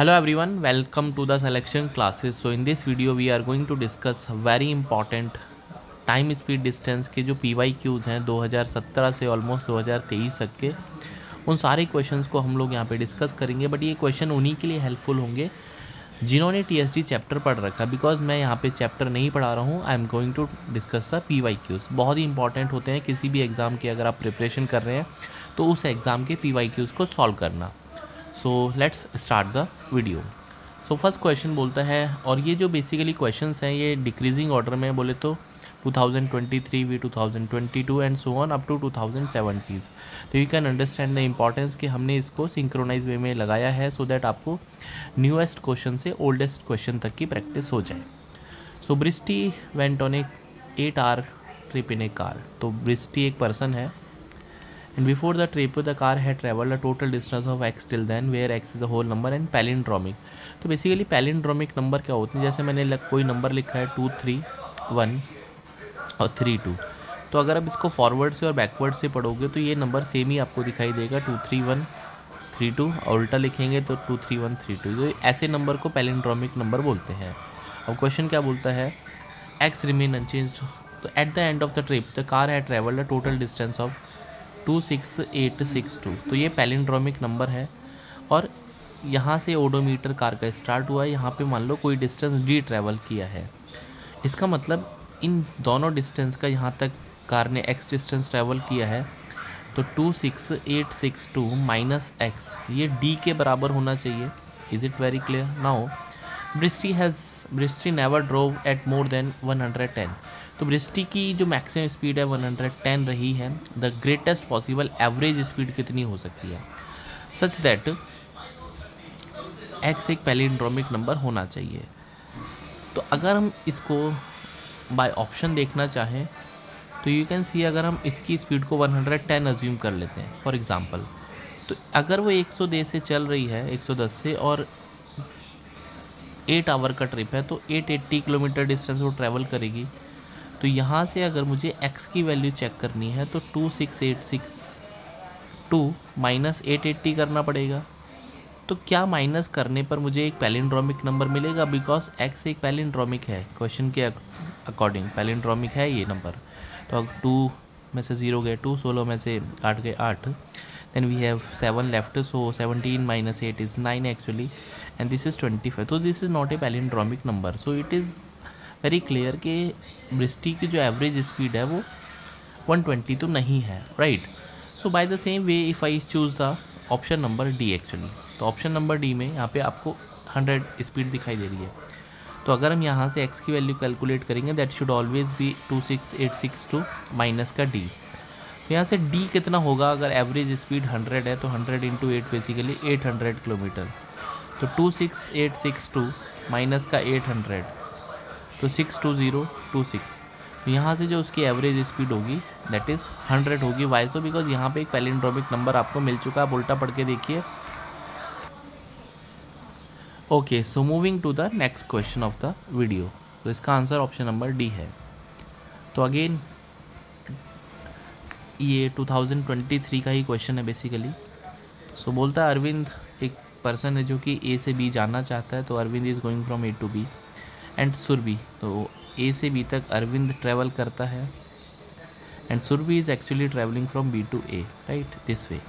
Hello everyone, welcome to the selection classes. So in this video we are going to discuss very important time speed distance के जो PYQs हैं 2017 से almost 2023 तक के उन सारे क्वेश्चंस को हम लोग यहाँ पे डिस्कस करेंगे। बट ये क्वेश्चन उन्हीं के लिए हेल्पफुल होंगे जिन्होंने TSD चैप्टर पढ़ रखा, बिकॉज मैं यहाँ पे चैप्टर नहीं पढ़ा रहा हूँ। I am going to discuss the PYQs। बहुत ही इंपॉर्टेंट होते हैं किसी भी एग्ज़ाम की, अगर आप प्रिपरेशन कर रहे हैं तो उस एग्ज़ाम के PYQs को सॉल्व करना। So let's start the video. So first question बोलता है, और ये जो बेसिकली क्वेश्चंस हैं ये डिक्रीजिंग ऑर्डर में बोले तो 2023 भी 2022 and so on up to 2070। तो you can understand the importance कि हमने इसको सिंक्रोनाइज वे में लगाया है सो दैट आपको न्यूएस्ट क्वेश्चन से ओल्डेस्ट क्वेश्चन तक की प्रैक्टिस हो जाए। So Bristi went on a 8 hour trip in a car. तो ब्रिस्टी एक पर्सन है and before the trip the car had traveled a total distance of x till then where x is a whole number and palindromic। तो basically palindromic number क्या होते हैं, जैसे मैंने कोई नंबर लिखा है 2 3 1 और 3 2, तो अगर आप इसको फॉरवर्ड से और बैकवर्ड से पढ़ोगे तो ये नंबर सेम ही आपको दिखाई देगा 2 3 1 3 2, और उल्टा लिखेंगे तो 2 3 1 3 2। तो ऐसे नंबर को पैलिंड्रोमिक नंबर बोलते हैं। अब क्वेश्चन क्या बोलता है, x रिमेन अनचेंज्ड। तो at the end of the trip the car had travelled a total distance of 26862। तो ये पैलिंड्रोमिक नंबर है और यहाँ से ओडोमीटर कार का स्टार्ट हुआ है, यहाँ पे मान लो कोई डिस्टेंस डी ट्रैवल किया है। इसका मतलब इन दोनों डिस्टेंस का यहाँ तक कार ने एक्स डिस्टेंस ट्रैवल किया है, तो 26862 माइनस एक्स ये डी के बराबर होना चाहिए। Is it very clear? Now Bristi never drove at more than 110। तो ब्रिस्टी की जो मैक्सिमम स्पीड है 110 रही है। The greatest possible average speed कितनी हो सकती है, सच दैट एक्स एक पैलिंड्रोमिक नंबर होना चाहिए। तो अगर हम इसको बाय ऑप्शन देखना चाहें तो यू कैन सी, अगर हम इसकी स्पीड को 110 अज्यूम कर लेते हैं फॉर एग्जांपल, तो अगर वो 110 से चल रही है 110 से और 8 hour का ट्रिप है तो 880 किलोमीटर डिस्टेंस वो ट्रैवल करेगी। तो यहाँ से अगर मुझे x की वैल्यू चेक करनी है तो 26862 माइनस 880 करना पड़ेगा। तो क्या माइनस करने पर मुझे एक पैलिंड्रोमिक नंबर मिलेगा, बिकॉज x एक पैलिंड्रोमिक है, क्वेश्चन के अकॉर्डिंग पैलिंड्रोमिक है ये नंबर। तो अब 2 में से 0 गए 2, 16 में से 8 गए 8, then we have 7 left, so 17 minus 8 is 9 actually, and this is 25। तो this is not a palindromic number. So it is very clear कि ब्रिस्टी की जो एवरेज स्पीड है वो 120 तो नहीं है, right. So by the same way if I choose the option number D actually, तो ऑप्शन नंबर डी में यहाँ पे आपको 100 स्पीड दिखाई दे रही है। तो अगर हम यहाँ से x की वैल्यू कैलकुलेट करेंगे that should always be 26862 minus का d। तो यहाँ से d कितना होगा, अगर एवरेज स्पीड 100 है तो 100 इंटू 8 बेसिकली 800 किलोमीटर। तो 26862 माइनस का 800 तो 62026। तो यहाँ से जो उसकी एवरेज स्पीड होगी दैट इज़ 100 होगी। Y so? बिकॉज यहाँ पे एक पैलिंड्रोमिक नंबर आपको मिल चुका है। आप उल्टा पढ़ के देखिए। Okay, so moving to the next question of the video. तो इसका आंसर ऑप्शन नंबर डी है। तो अगेन ये 2023 का ही क्वेश्चन है बेसिकली। सो बोलता है अरविंद एक पर्सन है जो कि ए से बी जाना चाहता है। तो Arvind is going from A to B and Surabhi, तो ए से बी तक अरविंद ट्रैवल करता है and Surabhi is actually travelling from B to A, right, this way.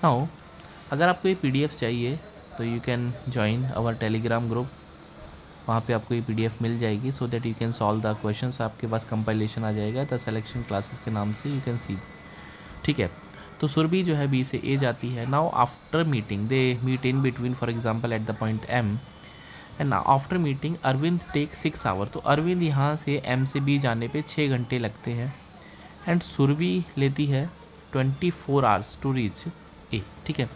Now अगर आपको ये PDF चाहिए तो you can join our Telegram group, वहाँ पे आपको ये PDF मिल जाएगी so that you can solve the questions. आपके पास कंपाइलेशन आ जाएगा द सिलेक्शन क्लासेस के नाम से, यू कैन सी, ठीक है। तो सुरभि जो है बी से ए जाती है। Now after meeting they meet in between for example at the point M, and after meeting Arvind take 6 hour। तो अरविंद यहाँ से M से B जाने पे 6 घंटे लगते हैं एंड सुरभि लेती है 24 hours टू रीच ए, ठीक है।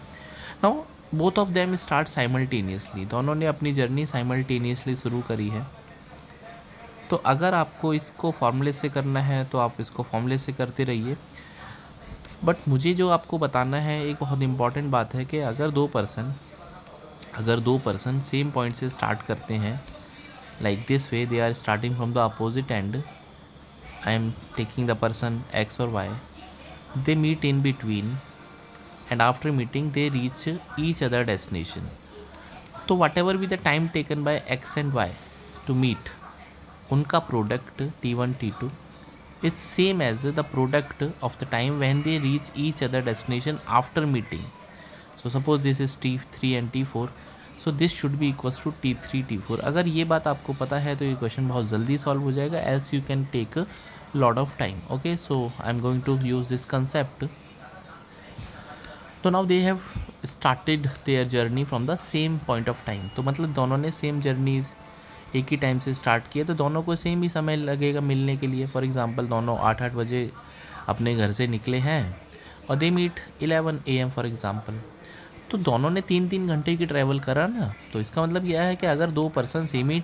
Now both of them start simultaneously, दोनों ने अपनी जर्नी साइमल्टेनियसली शुरू करी है। तो अगर आपको इसको फॉर्मूले से करना है तो आप इसको फॉर्मूले से करते रहिए। बट मुझे जो आपको बताना है एक बहुत इंपॉर्टेंट बात है कि अगर दो पर्सन सेम पॉइंट से स्टार्ट करते हैं like this way, they are starting from the opposite end, I am taking the person x और y, they meet in between and after meeting they reach each other destination. तो whatever be the time taken by X and Y to meet, उनका product T1 T2 it's same as the product of the time when they reach each other destination after meeting. So suppose this is T3 and T4, so this should be equals to T3 T4. अगर ये बात आपको पता है तो ये question बहुत जल्दी सॉल्व हो जाएगा, else you can take lot of time. Okay, so I am going to use this concept. तो now they have started their journey from the same point of time. तो मतलब दोनों ने सेम जर्नी एक ही time से start किया, तो दोनों को सेम ही समय लगेगा मिलने के लिए. फॉर एग्जांपल दोनों 8-8 बजे अपने घर से निकले हैं और they meet 11 AM for example. तो दोनों ने 3-3 घंटे की ट्रैवल करा ना. तो इसका मतलब यह है कि अगर दो पर्सन सेम ही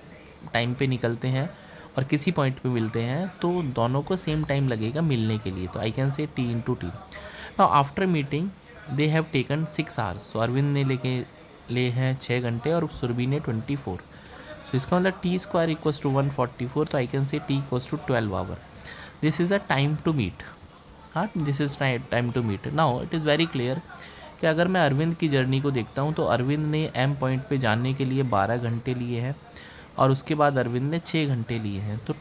टाइम पे निकलते हैं और किसी पॉइंट पे मिलते हैं तो दोनों को सेम टाइम लगेगा मिलने के लिए. तो I can say T × T. Now after meeting they have taken 6 hours. सो अरविंद ने ले हैं 6 घंटे और सुरभि ने 24. सो इसका मतलब T² इक्वल्स टू 144. तो I can say T equals to 12 hours. This is a time to meet. हाँ, this is time to meet. Now it is very clear कि अगर मैं अरविंद की जर्नी को देखता हूँ तो अरविंद ने M पॉइंट पे जाने के लिए 12 घंटे लिए हैं और उसके बाद अरविंद ने 6 घंटे लिए हैं. तो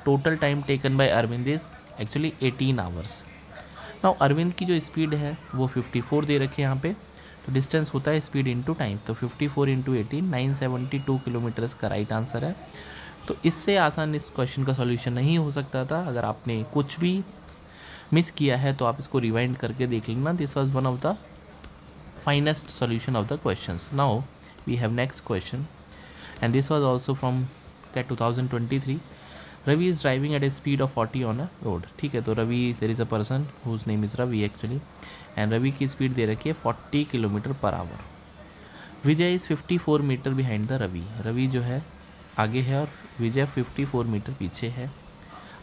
total time taken by Arvind is actually 18 hours. Now Arvind की जो स्पीड है वो 54 दे रखे हैं यहाँ पे. तो डिस्टेंस होता है स्पीड इंटू टाइम. तो 54 × 18 972 किलोमीटर्स का राइट आंसर है. तो इससे आसान इस क्वेश्चन का सॉल्यूशन नहीं हो सकता था. अगर आपने कुछ भी मिस किया है तो आप इसको रिवाइंड करके देख लेना. This was one of the finest solution of the questions. Now we have next question and this was also from 2023. Ravi is driving at a speed of 40 on a road. ठीक है, तो Ravi there is a person whose name is Ravi actually, and Ravi की speed दे रखी है 40 km/h. Vijay is 54 metre behind the Ravi. Ravi जो है आगे है और विजय 54 मीटर पीछे है.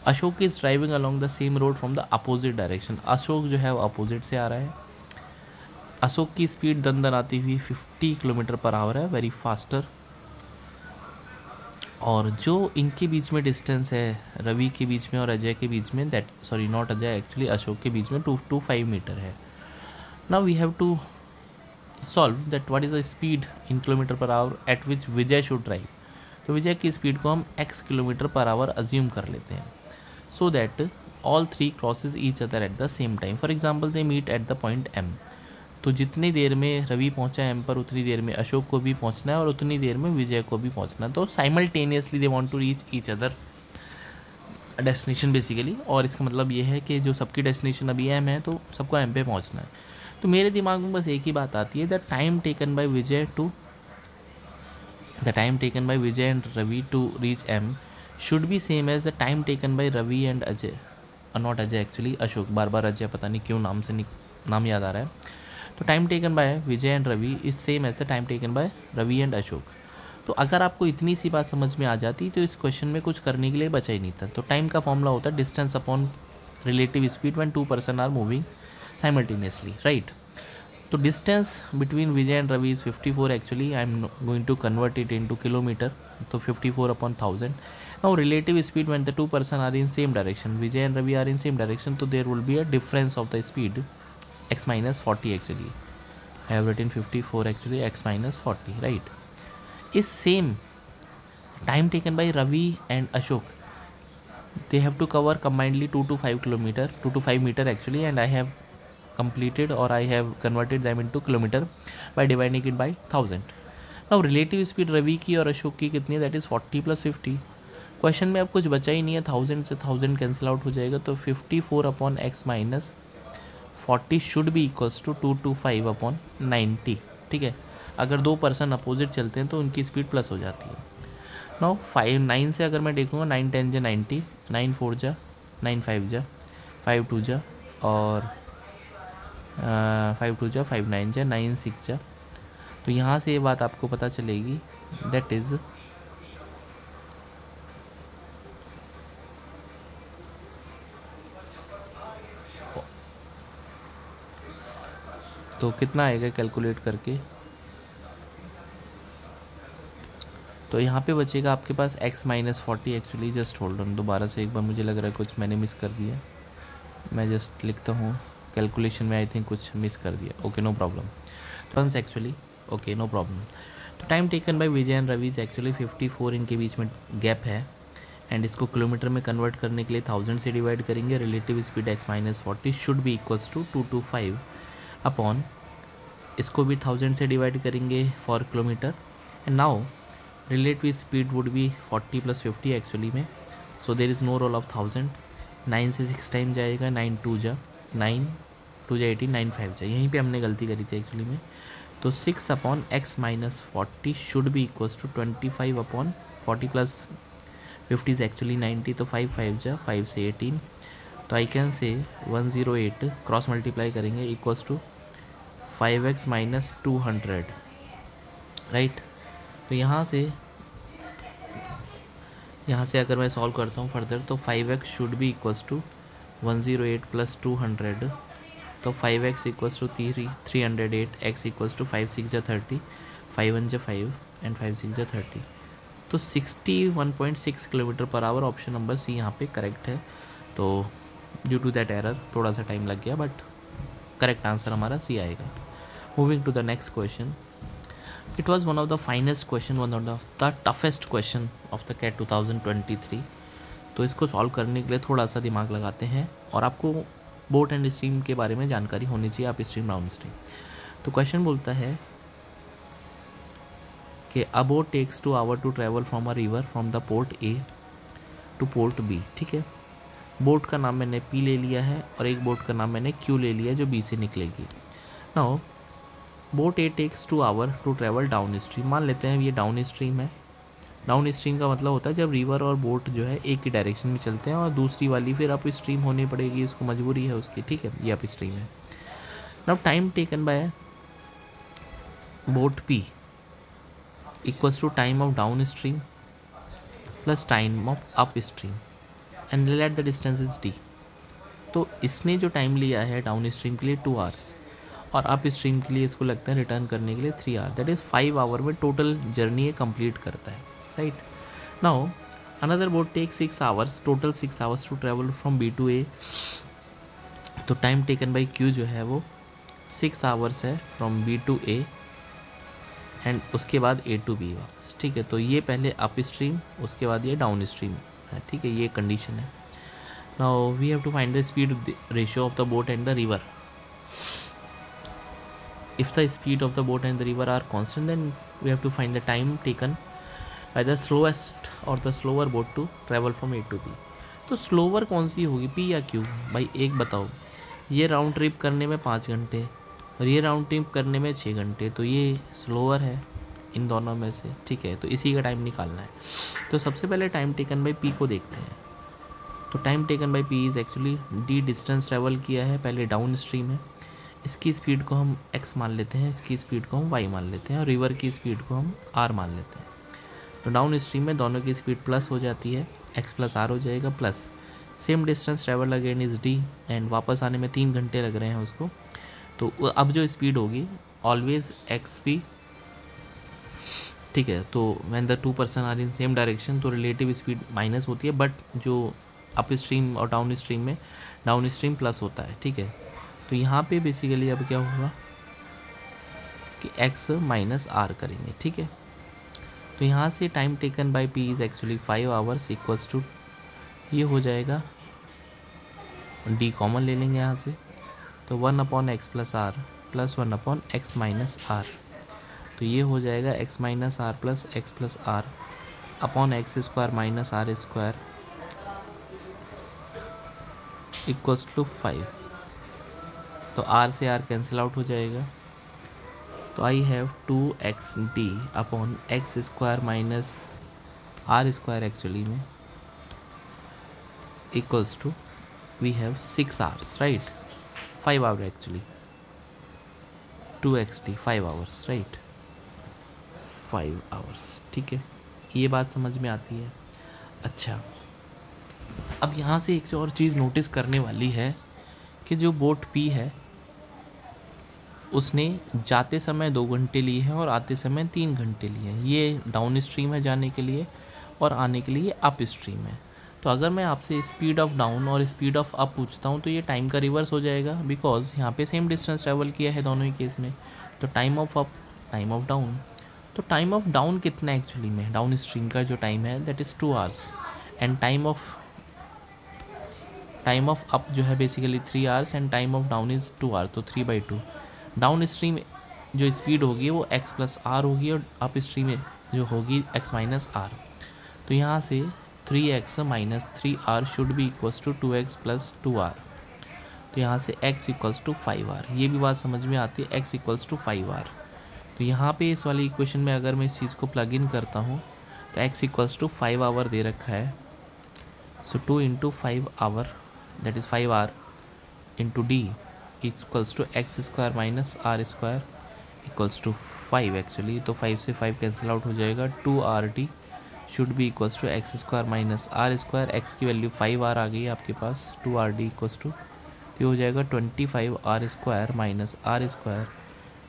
Ashok is driving along the same road from the opposite direction. Ashok जो है वो अपोजिट से आ रहा है. अशोक की स्पीड दन आती हुई 50 km/h है, वेरी फास्टर. और जो इनके बीच में डिस्टेंस है रवि के बीच में और अजय के बीच में, that sorry not Ajay actually Ashok के बीच में 225 मीटर है. Now we have to solve that what is the speed in km/h at which Vijay should drive. तो विजय की स्पीड को हम x km/h अज्यूम कर लेते हैं. So that all 3 crosses each other at the same time. For example they meet at the point M. तो जितनी देर में रवि पहुंचा M पर उतनी देर में अशोक को भी पहुंचना है और उतनी देर में विजय को भी पहुंचना है. तो simultaneously they want to reach each other destination basically. और इसका मतलब ये है कि जो सबकी डेस्टिनेशन अभी M है तो सबको M पे पहुंचना है. तो मेरे दिमाग में बस एक ही बात आती है, the time taken by Vijay and Ravi to reach M should be same as the time taken by Ravi and Ajay, not Ajay actually Ashok. बार बार अजय पता नहीं क्यों नाम याद आ रहा है. तो time taken by Vijay and Ravi is same as the time taken by Ravi and Ashok. तो अगर आपको इतनी सी बात समझ में आ जाती तो इस क्वेश्चन में कुछ करने के लिए बचा ही नहीं था. तो टाइम का फॉर्मूला होता है distance upon relative speed when 2 person are moving simultaneously, right. तो distance between Vijay and Ravi is 54 actually. I am going to convert it into kilometre. तो 54/1000. Now relative speed when the 2 person are in same direction, Vijay and Ravi are in same direction, तो there will be a difference of the speed x minus 40 actually. I have written 54 actually, x minus 40, right. Is same time taken by Ravi and Ashok. They have to cover combinedly 2 to 5 meter actually, and I have completed or I have converted them into kilometer by dividing it by 1000. Now relative speed Ravi की और अशोक की कितनी है, that is 40 + 50. Question में अब कुछ बचा ही नहीं है, 1000 से 1000 कैंसिल आउट हो जाएगा. तो 54/x minus 40 should be equals to 225/90. ठीक है, अगर 2 पर्सन अपोजिट चलते हैं तो उनकी स्पीड प्लस हो जाती है. नाउ 9 से अगर मैं देखूँगा 9 × 10 = 90, 9 × 4 = 9 × 5 = 5 × 2 = और 5 × 2 = 5 × 9 = 9 × 6 = तो यहाँ से ये बात आपको पता चलेगी दैट इज़ तो कितना आएगा कैलकुलेट करके. तो यहाँ पे बचेगा आपके पास x minus 40 actually. Just hold on, दोबारा से एक बार, मुझे लग रहा है कुछ मैंने मिस कर दिया. मैं जस्ट लिखता हूँ कैलकुलेशन में, आई थिंक कुछ मिस कर दिया. Okay, no problem. Turns actually, okay no problem. Time taken by Vijay and Ravi is actually 54, इनके बीच में गैप है एंड इसको किलोमीटर में कन्वर्ट करने के लिए 1000 से डिवाइड करेंगे. Relative speed x minus 40 should be equals to 225 upon इसको भी 1000 से डिवाइड करेंगे for kilometre. And now relative speed would be 40 plus 50 actually में. So there is no role of 1000. 9 से 6 टाइम जाएगा, 9 2 जा 9 2 जा 18, 9 5 जा. यहीं पे हमने गलती करी थी एक्चुअली में. तो 6 upon x minus 40 should be equals to 25 upon 40 plus 50 is actually 90. तो 5 5 जा 5 से 18. तो I can say 108 cross multiply करेंगे equals to 5x minus 200, right. तो यहाँ से अगर मैं सॉल्व करता हूँ फर्दर तो 5x should be equals to 108 plus 200. तो 5x equals to 308, x equals to 5 6 जा 30, 5 1 जा 5 एंड 5 6 जा 30. तो 61.6 kilometre per our option number सी यहाँ पे करेक्ट है. तो ड्यू टू दैट एरर थोड़ा सा टाइम लग गया, बट करेक्ट आंसर हमारा सी आएगा. Moving to the next question. It was one of the finest question, one of the toughest question of the CAT 2023. तो इसको सॉल्व करने के लिए थोड़ा सा दिमाग लगाते हैं और आपको बोट एंड स्ट्रीम के बारे में जानकारी होनी चाहिए, आप स्ट्रीम डाउन स्ट्रीम. तो क्वेश्चन बोलता है कि a boat takes 2 hour to travel from a river from the port A to port B. ठीक है, बोट का नाम मैंने पी ले लिया है और एक बोट का नाम मैंने क्यू ले लिया जो बी से निकलेगी. Now boat A takes 2 hour to travel down stream. मान लेते हैं ये डाउन स्ट्रीम है. डाउन स्ट्रीम का मतलब होता है जब रिवर और बोट जो है एक ही डायरेक्शन में चलते हैं और दूसरी वाली फिर अप स्ट्रीम होनी पड़ेगी, इसको मजबूरी है उसकी. ठीक है, ये अप स्ट्रीम है. Now time taken by boat P equals to time of down stream plus time of up stream and let the distance is D. तो इसने जो टाइम लिया है डाउन स्ट्रीम के लिए 2 आवर्स और अप स्ट्रीम के लिए इसको लगता है रिटर्न करने के लिए 3 आवर. दैट इज़ 5 आवर में टोटल जर्नी ये कंप्लीट करता है, right. Now another boat take 6 hours, total 6 hours to travel from B to A. तो टाइम टेकन बाई क्यू जो है वो 6 आवर्स है from B to A and उसके बाद ए टू बी वापस. ठीक है, तो ये पहले अप स्ट्रीम उसके बाद ये डाउन स्ट्रीम है. ठीक है, ये कंडीशन है. Now we have to find the speed ratio of the boat and the river. If the speed of the boat and the river are constant, then we have to find the time taken by the slowest or the slower boat to travel from A to B. तो slower कौन सी होगी, P या Q? भाई एक बताओ. ये round trip करने में 5 घंटे और ये राउंड ट्रिप करने में 6 घंटे, तो ये स्लोअर है इन दोनों में से. ठीक है, तो इसी का टाइम निकालना है. तो सबसे पहले टाइम टेकन बाई P को देखते हैं. तो time taken by P is actually D distance travel किया है, पहले डाउन स्ट्रीम है. इसकी स्पीड को हम x मान लेते हैं, इसकी स्पीड को हम y मान लेते हैं और रिवर की स्पीड को हम r मान लेते हैं. तो डाउन स्ट्रीम में दोनों की स्पीड प्लस हो जाती है, x प्लस r हो जाएगा, plus same distance travel again is d and वापस आने में 3 घंटे लग रहे हैं उसको. तो अब जो स्पीड होगी ऑलवेज xp. ठीक है, तो when the 2 person are in same direction तो रिलेटिव स्पीड माइनस होती है, बट जो अप स्ट्रीम और डाउन स्ट्रीम में डाउन स्ट्रीम प्लस होता है. ठीक है, तो यहाँ पे बेसिकली अब क्या होगा कि x माइनस r करेंगे. ठीक है, तो यहाँ से time taken by p is actually 5 hours equals to ये हो जाएगा, d कॉमन ले लेंगे यहाँ से. तो 1 upon x plus r plus 1 upon x minus r. तो ये हो जाएगा x minus are plus x plus r upon x square minus are square equals to 5. तो r से r कैंसिल आउट हो जाएगा. तो I have 2xd upon x square minus are square actually में equals to we have 6 hours, right. 5 hour actually 2xd 5 hours, right, 5 hours. ठीक है, ये बात समझ में आती है. अच्छा, अब यहाँ से एक और चीज़ नोटिस करने वाली है कि जो बोट P है उसने जाते समय 2 घंटे लिए हैं और आते समय 3 घंटे लिए हैं. ये डाउन स्ट्रीम है जाने के लिए और आने के लिए अप स्ट्रीम है. तो अगर मैं आपसे स्पीड ऑफ डाउन और स्पीड ऑफ अप पूछता हूँ तो ये टाइम का रिवर्स हो जाएगा, बिकॉज यहाँ पे सेम डिस्टेंस ट्रैवल किया है दोनों ही केस में. तो time of up time of down. तो टाइम ऑफ डाउन कितना है एक्चुअली में, डाउन स्ट्रीम का जो टाइम है that is 2 hours, and time of up जो है basically 3 hours, and time of down is 2 hour, तो 3/2। डाउन स्ट्रीम जो स्पीड होगी वो x प्लस आर होगी, और अप स्ट्रीम जो होगी x माइनस आर। तो यहाँ से 3x minus 3r should be equals to 2x plus 2r। तो यहाँ से x इक्वल्स टू 5r, ये भी बात समझ में आती है, x इक्वल्स टू 5r। तो यहाँ पे इस वाली इक्वेशन में अगर मैं इस चीज़ को प्लग इन करता हूँ तो x इक्वल्स टू 5 आवर दे रखा है। So 2 into 5 hour that is 5r into D equals to x square minus are square equals to 5 actually. तो 5 से 5 कैंसिल आउट हो जाएगा, 2r should be equals to x square minus are square. X की value 5r आ गई है आपके पास, 2r equals to ये हो जाएगा 25r square minus are square.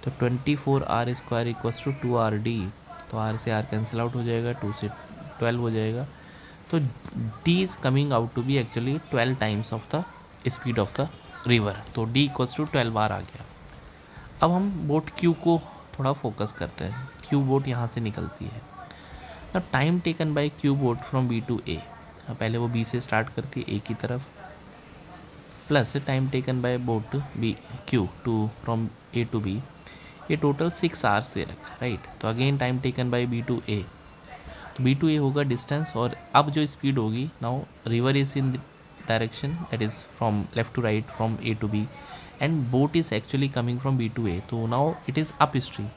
तो 24r square equals to 2r। तो r से r कैंसिल आउट हो जाएगा, 2 से 12 हो जाएगा। तो d is coming out to be actually 12 times of the speed of the river. तो d इक्वल्स टू 12r आ गया। अब हम बोट Q को थोड़ा फोकस करते हैं। Q बोट यहाँ से निकलती है। The time taken by Q boat from B to A, पहले वो B से स्टार्ट करती है A की तरफ, plus time taken by boat Q to from A to B, ये टोटल 6 आवर्स से रखा, राइट। तो again time taken by B to A, तो B टू A होगा डिस्टेंस, और अब जो स्पीड होगी, now river is in direction that is from left to right from A to B, and boat is actually coming from B to A, तो now it is up stream,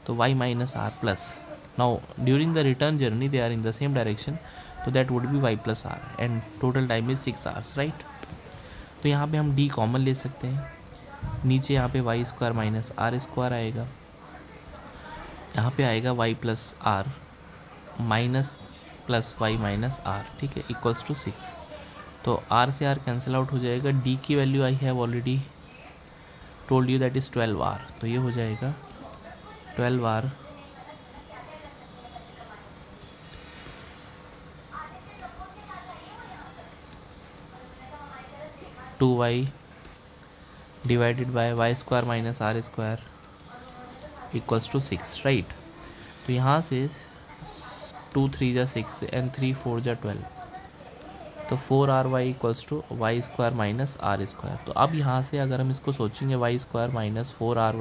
तो y minus are plus, now during the return journey they are in the same direction, तो that would be y plus R, and total time is 6 hours, right. तो यहाँ पे हम d common ले सकते हैं, नीचे यहाँ पे y square minus are square आएगा, यहाँ पे आएगा y plus r minus plus y minus r, ठीक है, इक्वल्स टू 6। तो r से r कैंसिल आउट हो जाएगा, d की value I have already told you that is 12r, तो ये हो जाएगा 12r to y divided by y square minus are square equals to 6, right. तो यहाँ से 2 3 जा 6 एंड 3 4 जा 12, तो 4r equals to y square minus are square. तो अब यहाँ से अगर हम इसको सोचेंगे y square minus 4r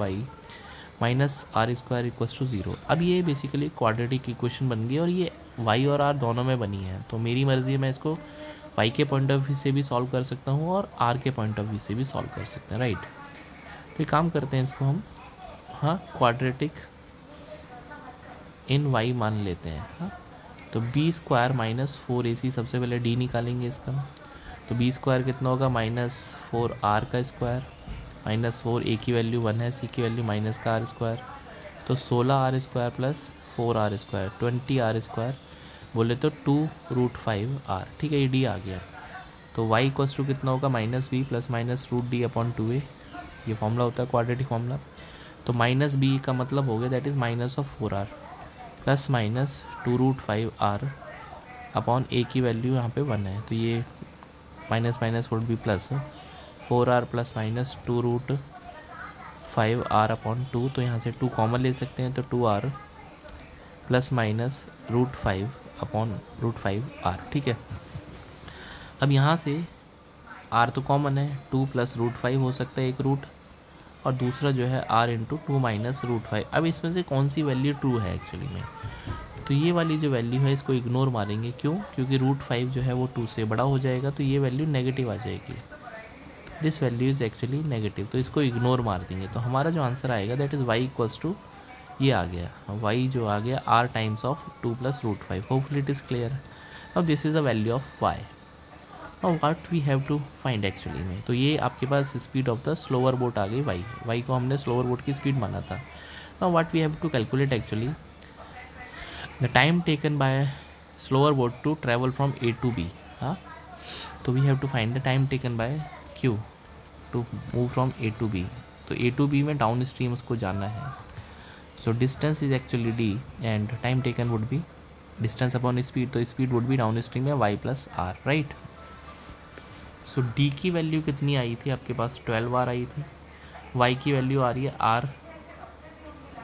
minus are square equals to 0, अब ये बेसिकली क्वाड्रेटिक इक्वेशन बन गई, और ये y और r दोनों में बनी है। तो मेरी मर्ज़ी है, मैं इसको y के पॉइंट ऑफ व्यू से भी सॉल्व कर सकता हूँ और r के पॉइंट ऑफ व्यू से भी सॉल्व कर सकते हैं, राइट। तो एक काम करते हैं, इसको हम क्वाड्रेटिक इन y मान लेते हैं। तो b स्क्वायर माइनस 4ac, सबसे पहले d निकालेंगे इसका, तो b स्क्वायर कितना होगा, माइनस 4r का स्क्वायर माइनस 4, a की वैल्यू 1 है, c की वैल्यू माइनस का r स्क्वायर, तो 16r square plus 4r square 20r square, बोले तो 2√5r, ठीक है, ये d आ गया। तो y इक्वल्स टू कितना होगा, minus b plus minus √d upon 2a, ये फॉर्मूला होता है क्वाड्रेटिक फॉर्मूला। तो माइनस b का मतलब हो गया that is minus of 4r plus minus 2√5r upon a की वैल्यू यहाँ पे 1 है, तो ये minus minus would be plus 4r plus minus 2√5r upon 2, तो यहाँ से 2 कॉमन ले सकते हैं, तो 2r plus minus √5 upon √5r, ठीक है। अब यहाँ से r तो कॉमन है, 2 प्लस √5 हो सकता है एक रूट, और दूसरा जो है r इंटू 2 माइनस √5। अब इसमें से कौन सी वैल्यू ट्रू है एक्चुअली में, तो ये वाली जो वैल्यू है इसको इग्नोर मारेंगे, क्यों, क्योंकि √5 जो है वो 2 से बड़ा हो जाएगा, तो ये वैल्यू नेगेटिव आ जाएगी, this value is actually negative, तो इसको इग्नोर मार देंगे। तो हमारा जो आंसर आएगा that is y equals to, ये आ गया y जो आ गया r times of 2 plus √5। Hopefully it is clear. अब this is the value of y। और what we have to find actually में, तो ये आपके पास speed of the slower boat आ गई y को हमने स्लोअर बोट की स्पीड माना था। Now what we have to calculate actually the time taken by slower boat to travel from A to B। तो we have to find the time taken by Q to move from A to B। तो A to B में downstream उसको जाना है, so distance is actually d and time taken would be distance upon speed, तो speed would be downstream में y plus r, right. So d की value कितनी आई थी आपके पास, 12r आई थी, y की वैल्यू आ रही है r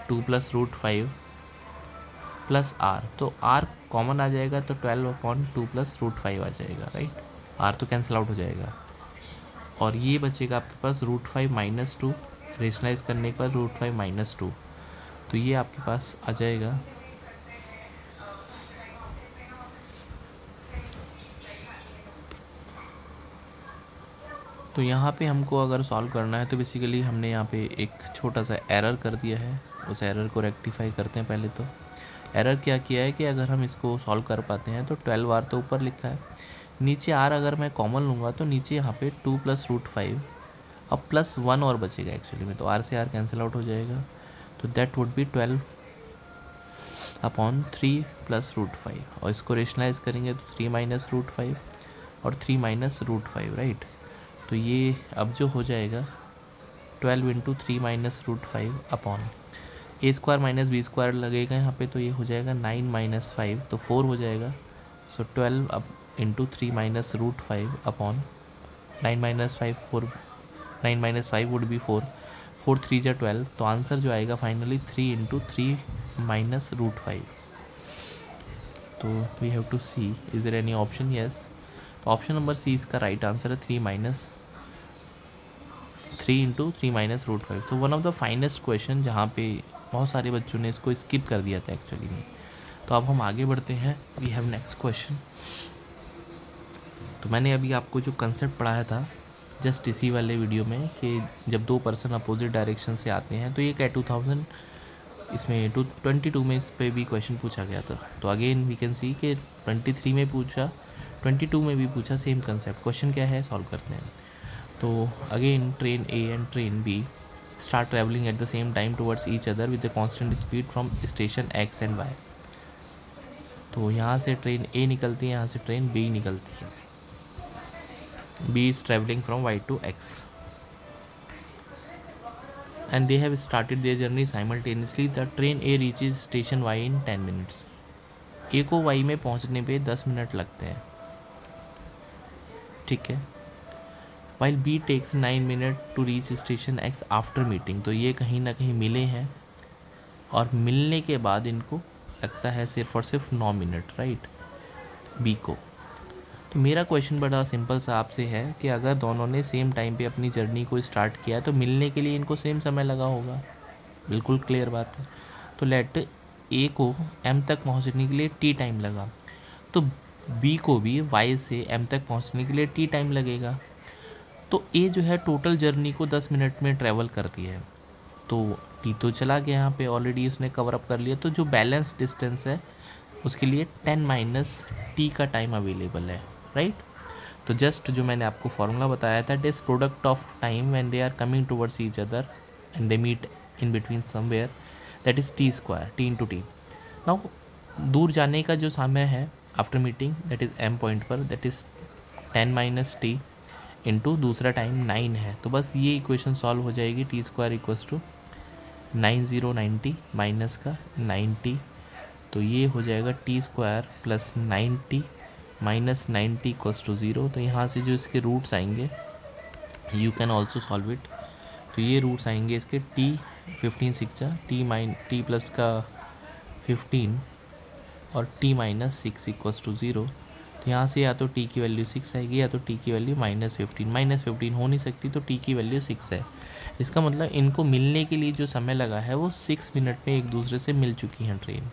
2 प्लस √5 प्लस आर, तो आर कॉमन आ जाएगा तो 12/2 प्लस √5 आ जाएगा, राइट। आर तो कैंसिल आउट हो जाएगा और ये बचेगा आपके पास √5 - 2, रेशनलाइज करने के बाद √5 - 2, तो ये आपके पास आ जाएगा तो यहाँ पे हमको अगर सॉल्व करना है तो बेसिकली हमने यहाँ पे एक छोटा सा एरर कर दिया है, उस एरर को रेक्टिफाई करते हैं। पहले तो एरर क्या किया है कि अगर हम इसको सॉल्व कर पाते हैं तो 12R तो ऊपर लिखा है, नीचे R अगर मैं कॉमन लूँगा तो नीचे यहाँ पे 2 + √5, अब +1 और बचेगा एक्चुअली में, तो R से R कैंसिल आउट हो जाएगा, तो दैट वुड बी 12/3 + √5, और इसको रेशनलाइज करेंगे तो 3 - √5 और 3 - √5, राइट। तो ये अब जो हो जाएगा 12 × 3 - √5 अपॉन a² - b² लगेगा यहाँ पे, तो ये हो जाएगा 9 - 5, तो 4 हो जाएगा। सो 12 × 3 - √5 अपॉन 9 - 5 4, 9 - 5 वुड बी 4, 4 3 × 12, तो आंसर जो आएगा फाइनली 3 × 3 - √5। तो we have to see is there any option, yes, तो ऑप्शन नंबर सी इसका राइट आंसर है, 3 × 3 - √5। तो one of the finest question जहाँ पे बहुत सारे बच्चों ने इसको स्किप कर दिया था एक्चुअली में। तो अब हम आगे बढ़ते हैं, वी हैव नेक्स्ट क्वेश्चन। तो मैंने अभी आपको जो कंसेप्ट पढ़ाया था जस्ट इसी वाले वीडियो में कि जब दो पर्सन अपोजिट डायरेक्शन से आते हैं, तो ये क्या 2000 इसमें 22 में इस पे भी क्वेश्चन पूछा गया था। तो अगेन वी कैन सी कि 23 में पूछा, 22 में भी पूछा, सेम कंसेप्ट। क्वेश्चन क्या है, सॉल्व करते हैं। तो again train A and train B start travelling at the same time towards each other with the constant speed from station X and Y. तो यहाँ से ट्रेन ए निकलती है, यहाँ से ट्रेन बी निकलती है। B is travelling from Y to X and they have started their journey simultaneously. The train A reaches station Y in 10 minutes. A को Y में पहुंचने पे 10 मिनट लगते हैं, ठीक है। While B takes 9 minutes to reach station X after meeting. तो ये कहीं ना कहीं मिले हैं और मिलने के बाद इनको लगता है सिर्फ और सिर्फ 9 मिनट, राइट, B को। तो मेरा क्वेश्चन बड़ा सिंपल सा आपसे है कि अगर दोनों ने सेम टाइम पे अपनी जर्नी को स्टार्ट किया तो मिलने के लिए इनको सेम समय लगा होगा, बिल्कुल क्लियर बात है। तो लेट ए को एम तक पहुंचने के लिए टी टाइम लगा, तो बी को भी वाई से एम तक पहुंचने के लिए टी टाइम लगेगा। तो ए जो है टोटल जर्नी को 10 मिनट में ट्रैवल करती है, तो टी तो चला गया यहाँ पे, ऑलरेडी उसने कवर अप कर लिया। तो जो बैलेंस डिस्टेंस है उसके लिए 10 - टी का टाइम अवेलेबल है, राइट। तो जस्ट जो मैंने आपको फॉर्मूला बताया था, this product of time when they are coming towards each other and they meet in between somewhere, that is T square, T into T. Now दूर जाने का जो समय है after meeting, that is M point पर, that is 10 - T into दूसरा time 9 है। तो बस ये इक्वेशन सॉल्व हो जाएगी, T square equals to 90 minus का 90, तो ये हो जाएगा T square plus 90 minus 90 equals to 0। तो यहाँ से जो इसके रूट्स आएंगे, you can also solve it. तो ये रूट्स आएंगे इसके टी 15 6 टी प्लस का 15 और टी माइनस 6 इक्वल्स टू 0। तो यहाँ से या तो टी की वैल्यू 6 आएगी या तो टी की वैल्यू -15 हो नहीं सकती, तो टी की वैल्यू 6 है। इसका मतलब इनको मिलने के लिए जो समय लगा है वो 6 मिनट में एक दूसरे से मिल चुकी हैं train.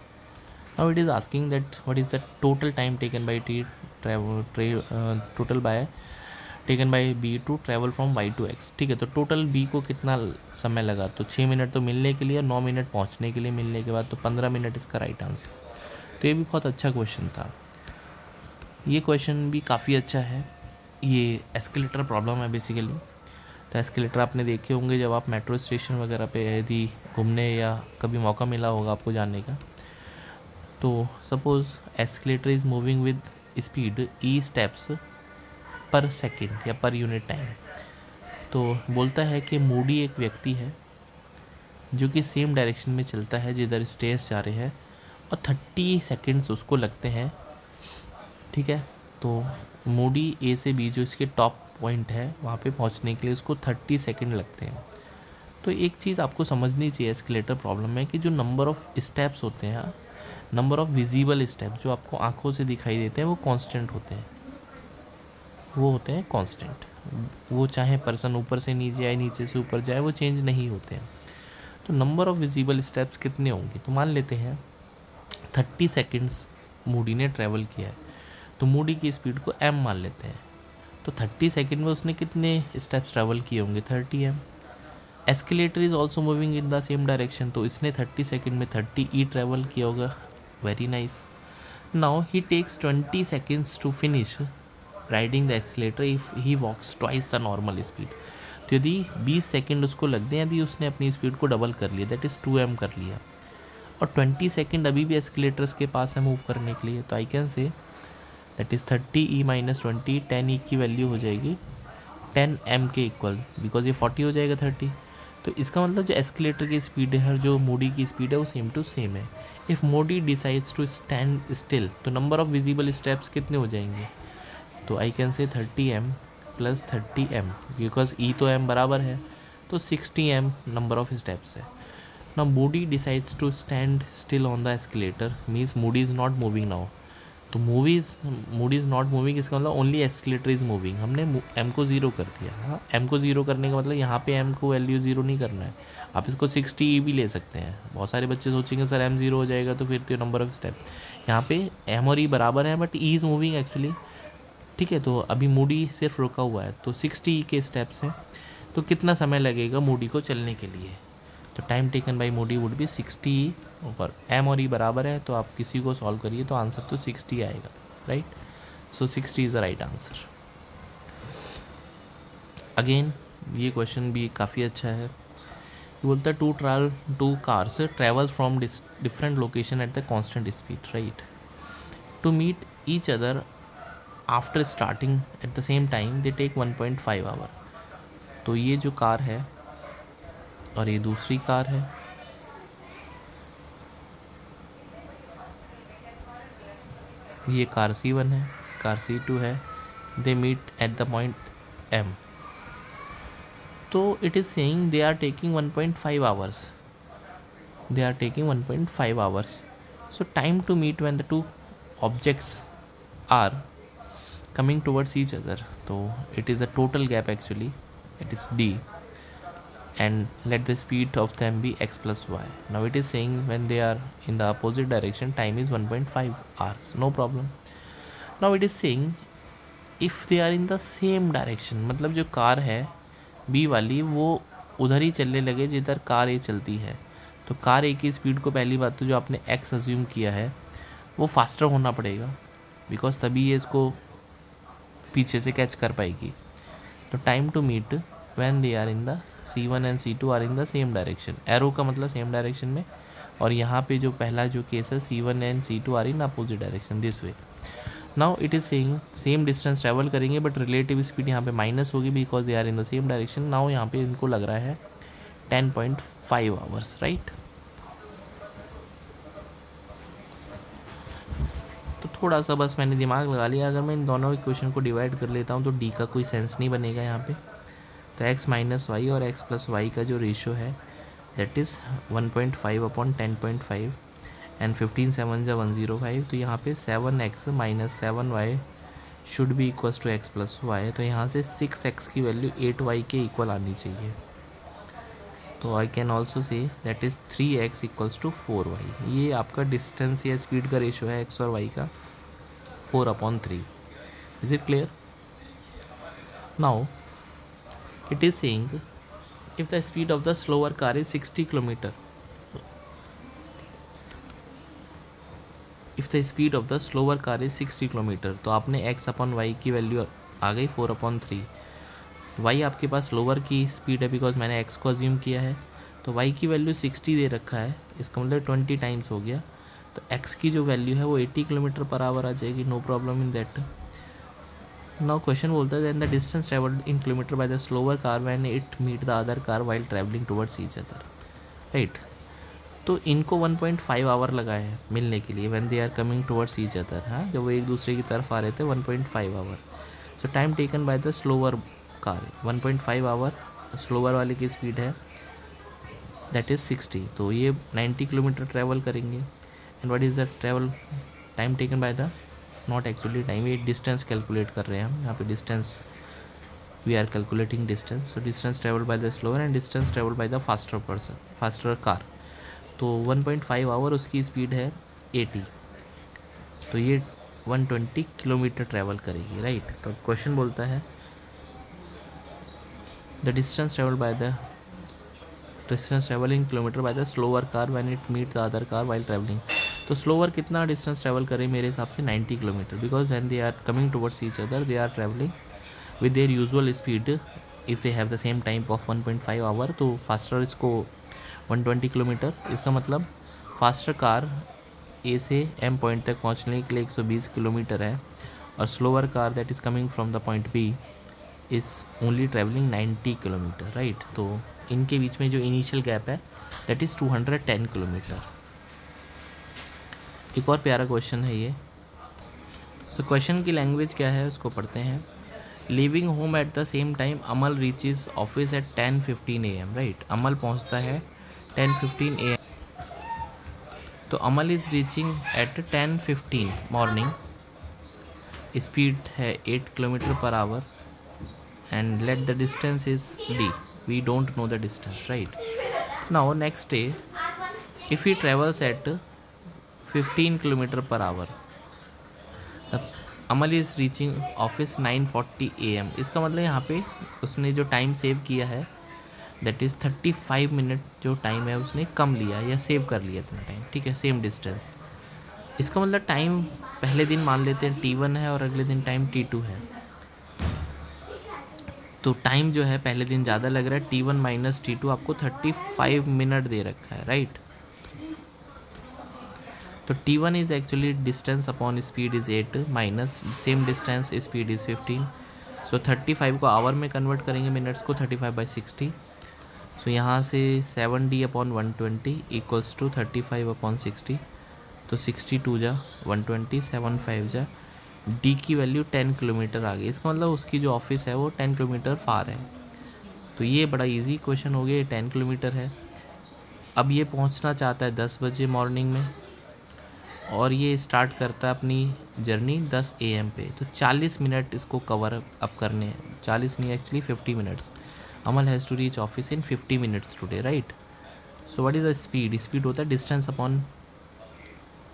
Now it is asking that what is the total time taken by B to travel from Y to X, ठीक है। तो टोटल B को कितना समय लगा, तो 6 मिनट तो मिलने के लिए, 9 मिनट पहुंचने के लिए, मिलने के बाद तो 15 मिनट इसका राइट आंसर। तो ये भी बहुत अच्छा क्वेश्चन था, ये क्वेश्चन भी काफ़ी अच्छा है। ये एस्केलेटर प्रॉब्लम है बेसिकली। तो एस्केलेटर आपने देखे होंगे जब आप मेट्रो स्टेशन वगैरह पे यदि घूमने या कभी मौका मिला होगा आपको जाने का। तो suppose escalator is moving with speed E steps पर सेकेंड या पर यूनिट टाइम। तो बोलता है कि मूडी एक व्यक्ति है जो कि सेम डायरेक्शन में चलता है जिधर स्टेयर्स जा रहे हैं, और 30 सेकेंड्स उसको लगते हैं, ठीक है। तो मूडी ए से बी जो इसके टॉप पॉइंट है वहाँ पे पहुँचने के लिए उसको 30 सेकेंड लगते हैं। तो एक चीज़ आपको समझनी चाहिए एस्केलेटर प्रॉब्लम में कि जो नंबर ऑफ़ स्टेप्स होते हैं नंबर ऑफ विजिबल स्टेप्स जो आपको आंखों से दिखाई देते हैं वो कांस्टेंट होते हैं, वो होते हैं कांस्टेंट। वो चाहे पर्सन ऊपर से नीचे आए, नीचे से ऊपर जाए, वो चेंज नहीं होते हैं। तो नंबर ऑफ विजिबल स्टेप्स कितने होंगे? तो मान लेते हैं 30 सेकेंड्स मूडी ने ट्रैवल किया है, तो मूडी की स्पीड को m मान लेते हैं। तो 30 सेकेंड में उसने कितने स्टेप्स ट्रैवल किए होंगे? 30 m। Escalator is also moving in the same direction, तो इसने 30 सेकेंड में 30 e ट्रैवल किया होगा। Very nice. Now he takes 20 seconds to finish riding the accelerator if he walks twice the normal speed. तो यदि 20 second उसको लगते हैं, यदि उसने अपनी स्पीड को डबल कर लिया, दैट इज़ 2m कर लिया, और 20 सेकेंड अभी भी एस्केलेटर्स के पास है मूव करने के लिए, तो आई कैन से that is 30e minus 20, 10e की वैल्यू हो जाएगी 10m के इक्वल, बिकॉज ये 40 हो जाएगा 30। तो इसका मतलब जो एस्केलेटर की स्पीड है और जो मूडी की स्पीड है वो सेम टू सेम है। If Moody decides to stand still, तो नंबर ऑफ विजिबल स्टेप्स कितने हो जाएंगे? तो आई कैन से 30m प्लस 30m, बिकॉज ई तो m बराबर है, तो 60m नंबर ऑफ स्टेप्स है। Now Moody decides to stand still on the escalator, means Moody is not moving now. तो मूडी इज़ नॉट मूविंग, इसका मतलब ओनली एस्केलेटर इज़ मूविंग। हमने m को ज़ीरो कर दिया। हाँ, m को ज़ीरो करने का मतलब यहाँ पे m को वैल्यू ज़ीरो नहीं करना है, आप इसको 60 भी ले सकते हैं। बहुत सारे बच्चे सोचेंगे सर m ज़ीरो हो जाएगा तो फिर तो नंबर ऑफ स्टेप, यहाँ पे m और e बराबर है, but e is moving actually. ठीक है, तो अभी मूडी सिर्फ रुका हुआ है, तो 60 के स्टेप्स हैं, तो कितना समय लगेगा मूडी को चलने के लिए? तो time taken by Moody would भी 60, और m और e बराबर है, तो आप किसी को सॉल्व करिए तो आंसर तो 60 आएगा, right. So 60 is the right answer. Again ये क्वेश्चन भी काफ़ी अच्छा है। ये बोलता है two cars travel from different location at the constant speed, right, to meet each other after starting at the same time they take 1.5 hour. तो ये जो कार है और ये दूसरी कार है, ये कार C1 है, कार C2 है, they meet at the point M। तो it is saying they are taking 1.5 hours, they are taking 1.5 hours. So time to meet when the two objects are coming towards each other, so it is a total gap actually, it is d, and let the speed of them be x plus y. Now it is saying when they are in the opposite direction time is 1.5 hours, no problem. Now it is saying if they are in the same direction, मतलब जो car है b वाली वो उधर ही चलने लगे जिधर car a चलती है, तो कार a की स्पीड को पहली बात तो जो आपने x अज्यूम किया है वो फास्टर होना पड़ेगा, बिकॉज तभी ये इसको पीछे से कैच कर पाएगी। तो time to meet when they are in the C1 and C2 are in the same direction, arrow का मतलब सेम डायरेक्शन में, और यहाँ पे जो पहला जो केस है C1 and C2 are in opposite direction this way. Now it is saying same distance travel करेंगे बट रिलेटिव स्पीड यहाँ पे माइनस होगी because they are in the same direction. Now यहाँ पे इनको लग रहा है 10.5 आवर्स, राइट। थोड़ा सा बस मैंने दिमाग लगा लिया, अगर मैं इन दोनों इक्वेशन को डिवाइड कर लेता हूँ तो डी का कोई सेंस नहीं बनेगा यहाँ पे। तो x माइनस वाई और x प्लस वाई का जो रेशो है दैट इज़ 1.5 अपॉन 10.5 एंड 15 7 जा 105। तो यहाँ पे 7x minus 7y should be equals to x plus y. तो यहाँ से 6x की वैल्यू 8y के इक्वल आनी चाहिए। तो I can also say that is 3x equals to 4y। ये आपका डिस्टेंस या स्पीड का रेशो है x और y का 4/3। Is it clear? Now it is saying if the speed of the slower car is 60 km, if the speed of the slower car is 60 km, तो आपने x/y की value आ गई 4/3। y आपके पास lower की speed है because मैंने x को assume किया है, तो y की वैल्यू 60 दे रखा है, इसका मतलब 20 टाइम्स हो गया। तो x की जो वैल्यू है वो 80 किलोमीटर पर आवर आ जाएगी, no problem in that. Now question बोलता है then the distance travelled in kilometre by the slower car when it meet the other car while travelling towards each other, right. तो इनको 1.5 hour लगा है मिलने के लिए when they are coming towards each other. हाँ, जब वो एक दूसरे की तरफ आ रहे थे 1.5 hour. So time taken by the slower car 1.5 hour, slower वाले की स्पीड है दैट इज़ 60, तो ये 90 किलोमीटर ट्रैवल करेंगे। And what is the travel time taken by the, not actually time, ये डिस्टेंस कैलकुलेट कर रहे हैं हम यहाँ पे, distance we are calculating distance. So distance travel by the slower and distance travel by the faster car. तो 1.5 our उसकी speed है 80, तो ये 120 किलोमीटर ट्रैवल करेगी, राइट. तो क्वेश्चन बोलता है the distance travel in kilometre by the slower car when it meet the other car while travelling. तो स्लोअर कितना डिस्टेंस ट्रैवल करे, मेरे हिसाब से 90 kilometre, because when they are coming towards each other they are travelling with their usual speed. If they have the same time of 1.5 hour, तो faster इसको 120 kilometre. इसका मतलब फास्टर कार ए से एम पॉइंट तक पहुंचने के लिए 120 किलोमीटर है, और slower car that is coming from the point B is only travelling 90 kilometre, right. तो इनके बीच में जो इनिशियल गैप है दैट इज़ 210 किलोमीटर. एक और प्यारा क्वेश्चन है ये. सो क्वेश्चन की लैंग्वेज क्या है उसको पढ़ते हैं. Living home at the same time Amal reaches office at 10:15 AM, right. Amal पहुंचता है 10:15 AM. तो Amal is reaching at 10:15 morning. Speed है 8 kilometre per hour and let the distance is d. We don't know the distance, right. Now next day if he travels at 15 kilometre per hour, Amal is reaching office 9:40 AM. इसका मतलब यहाँ पे उसने जो time save किया है that is 35 minute जो time है उसने कम लिया या सेव कर लिया इतना टाइम, ठीक है, सेम डिस्टेंस. इसका मतलब टाइम पहले दिन मान लेते हैं T1 है और अगले दिन टाइम T2 है. तो टाइम जो है पहले दिन ज़्यादा लग रहा है, T1 माइनस T2 आपको 35 मिनट दे रखा है, राइट. तो T1 is actually distance upon speed is 8 minus same distance speed is 15. सो 35 को आवर में कन्वर्ट करेंगे मिनट्स को, 35/60. सो यहाँ से 7D अपॉन 120 इक्वल्स टू 35/60. तो 62 जा 120, 75 जा D की वैल्यू 10 किलोमीटर आ गई. इसका मतलब उसकी जो ऑफिस है वो 10 किलोमीटर फार है. तो ये बड़ा इजी क्वेश्चन हो गया, ये 10 किलोमीटर है. अब ये पहुँचना चाहता है 10 बजे मॉर्निंग में और ये स्टार्ट करता है अपनी जर्नी 10 AM पे. तो 40 मिनट इसको कवर अप करने हैं, 40 नहीं actually 50 minutes. Amal has to reach office in 50 minutes today, right. So what is the speed, speed होता है डिस्टेंस अपॉन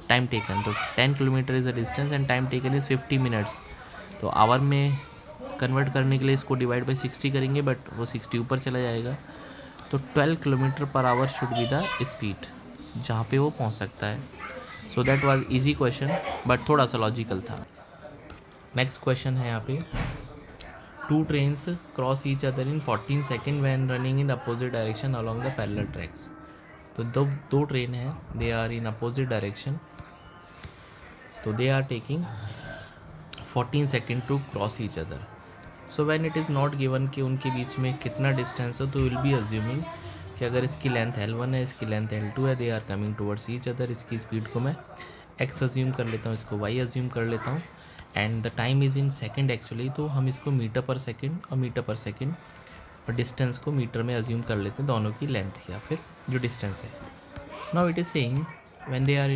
टाइम टेकन. तो 10 kilometre is the distance and time taken is 50 minutes. तो hour में convert करने के लिए इसको divide by 60 करेंगे, बट वो 60 ऊपर चला जाएगा. तो 12 kilometre per our should be the speed जहाँ पे वो पहुँच सकता है. So that was easy question but थोड़ा सा लॉजिकल था. नेक्स्ट क्वेश्चन है यहाँ पे. 2 trains cross each other in 14 second when running in opposite direction along the parallel tracks. तो दो ट्रेन हैं, they are in opposite direction, तो they are taking 14 second to cross each other. So when it is not given कि उनके बीच में कितना distance है, तो विल बी अज्यूमिंग कि अगर इसकी लेंथ L1 है, इसकी लेंथ L2 है, they are coming towards each other. इसकी स्पीड को मैं x अज्यूम कर लेता हूँ, इसको y अज्यूम कर लेता हूँ and the time is in second actually. तो हम इसको मीटर पर सेकेंड और मीटर पर सेकेंड और डिस्टेंस को मीटर में अज्यूम कर लेते हैं, दोनों की लेंथ या फिर जो डिस्टेंस है. Now it is saying when they are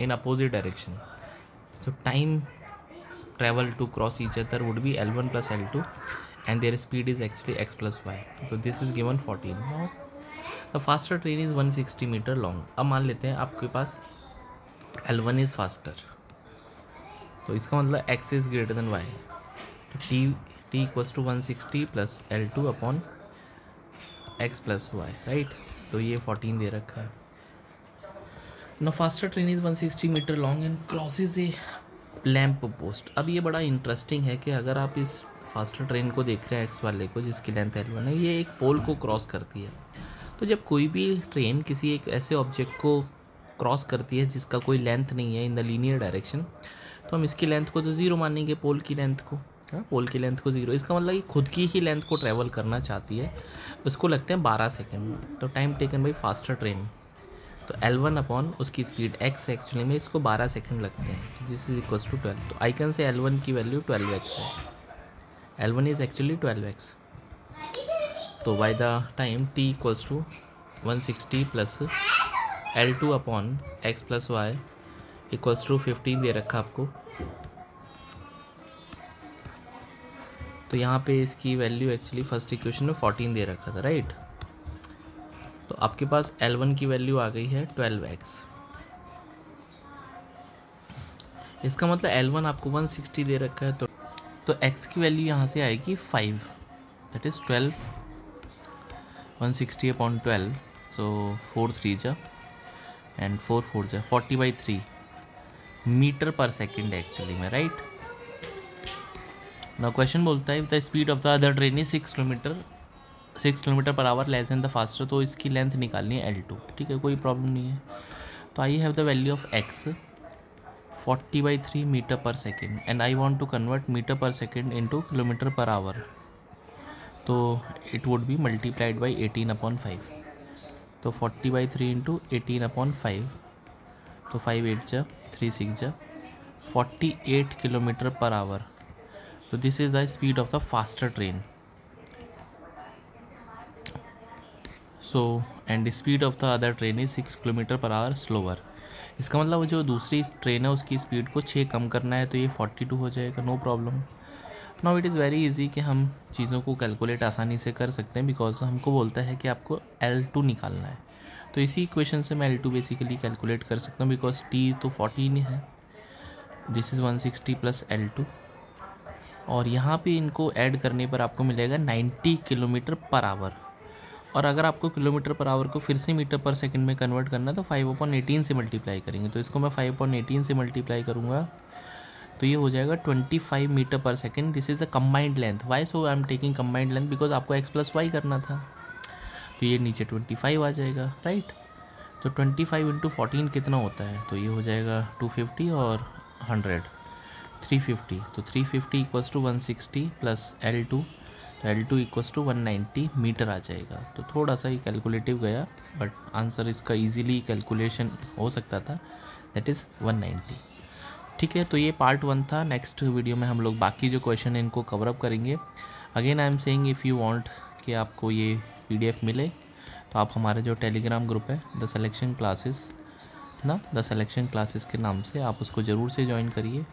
in opposite direction, so time travel to cross each other would be L1 + L2 and their speed is actually x + y. So this is given 14. Now the faster train is 160 metre long. अब मान लेते हैं आपके पास L1 is faster, तो इसका मतलब x is greater than y. तो t = 160 + L2 upon x + y, right. तो ये 14 दे रखा है. Now faster train is 160 metre long and crosses a lamp post. अब ये बड़ा इंटरेस्टिंग है कि अगर आप इस फास्टर ट्रेन को देख रहे हैं एक्स वाले को जिसकी लेंथ L1 है, ये एक पोल को क्रॉस करती है. तो जब कोई भी ट्रेन किसी एक ऐसे ऑब्जेक्ट को क्रॉस करती है जिसका कोई लेंथ नहीं है इन द लीनियर डायरेक्शन, तो हम इसकी लेंथ को तो ज़ीरो मानेंगे, पोल की लेंथ को. हाँ, पोल की लेंथ को ज़ीरो. इसका मतलब कि खुद की ही लेंथ को ट्रैवल करना चाहती है, उसको लगते हैं 12 सेकेंड. तो time taken by faster train, तो L1 अपॉन उसकी स्पीड x एक्चुअली में इसको 12 सेकेंड लगते हैं, दिस इज इक्वल्स टू 12. तो आई कैन से L1 की वैल्यू 12x है. L1 is actually 12x. तो by the time t equals to 160 + L2 upon x + y, equals to 15 दे रखा आपको। तो यहाँ पे इसकी वैल्यू एक्चुअली फर्स्ट इक्वेशन में 14 दे रखा था, राइट। तो आपके पास L1 की वैल्यू आ गई है 12x। इसका मतलब L1 आपको 160 दे रखा है, तो x की वैल्यू यहाँ से आएगी 5, दैट इज़ 12, 160/12, सो 4 3 जा एंड 4 4 जा 40/3 मीटर पर सेकेंड एक्चुअली में, राइट। नाउ क्वेश्चन बोलता है the speed of the other train is 6 kilometre per our less than the faster, तो इसकी लेंथ निकालनी है L2, ठीक है, कोई प्रॉब्लम नहीं है। तो I have the value of x 40/3 metre per second and I want to convert metre per second into kilometre per hour, तो it would be multiplied by 18/5। तो 40/3 इंटू 18/5, तो 5 8 जा 3 6 जा 48 किलोमीटर पर आवर। तो this is the speed of the faster train. So and speed of the other train is 6 kilometre per hour slower. इसका मतलब जो दूसरी ट्रेन है उसकी स्पीड को 6 कम करना है, तो ये 42 हो जाएगा, no problem. Now it is very easy कि हम चीज़ों को कैलकुलेट आसानी से कर सकते हैं, बिकॉज हमको बोलता है कि आपको L2 निकालना है। तो इसी इक्वेशन से मैं L2 बेसिकली कैलकुलेट कर सकता हूँ, बिकॉज T तो 14 है, दिस इज़ 160 प्लस L2, और यहाँ पे इनको ऐड करने पर आपको मिलेगा 90 किलोमीटर पर आवर। और अगर आपको किलोमीटर पर आवर को फिर से मीटर पर सेकंड में कन्वर्ट करना है तो 5/18 से मल्टीप्लाई करेंगे। तो इसको मैं 5/18 से मल्टीप्लाई करूँगा तो ये हो जाएगा 25 metre per second. This is the combined length. Why so I am taking combined length, because आपको x + y करना था, तो ये नीचे 25 आ जाएगा, राइट। तो 25 × 14 कितना होता है, तो ये हो जाएगा 250 और 100 350। तो 350 = 160 प्लस L2, तो L2 = 190 मीटर आ जाएगा। तो थोड़ा सा ही कैलकुलेटिव गया, बट आंसर इसका इजीली कैलकुलेशन हो सकता था, दैट इज़ 190। ठीक है, तो ये पार्ट 1 था। नेक्स्ट वीडियो में हम लोग बाकी जो क्वेश्चन है इनको कवर अप करेंगे। Again I am saying if you want कि आपको ये PDF मिले तो आप हमारे जो टेलीग्राम ग्रुप है द सिलेक्शन क्लासेस ना, द सिलेक्शन क्लासेस के नाम से, आप उसको ज़रूर से ज्वाइन करिए।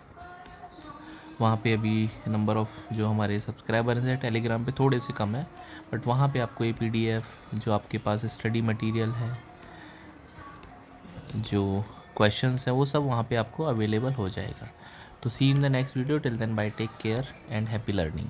वहाँ पे अभी नंबर ऑफ़ जो हमारे सब्सक्राइबर्स हैं टेलीग्राम पे थोड़े से कम है, बट वहाँ पे आपको ये PDF जो आपके पास स्टडी मटेरियल है, जो क्वेश्चंस हैं, वो सब वहाँ पे आपको अवेलेबल हो जाएगा। तो see in the next video, till then bye, take care and happy learning.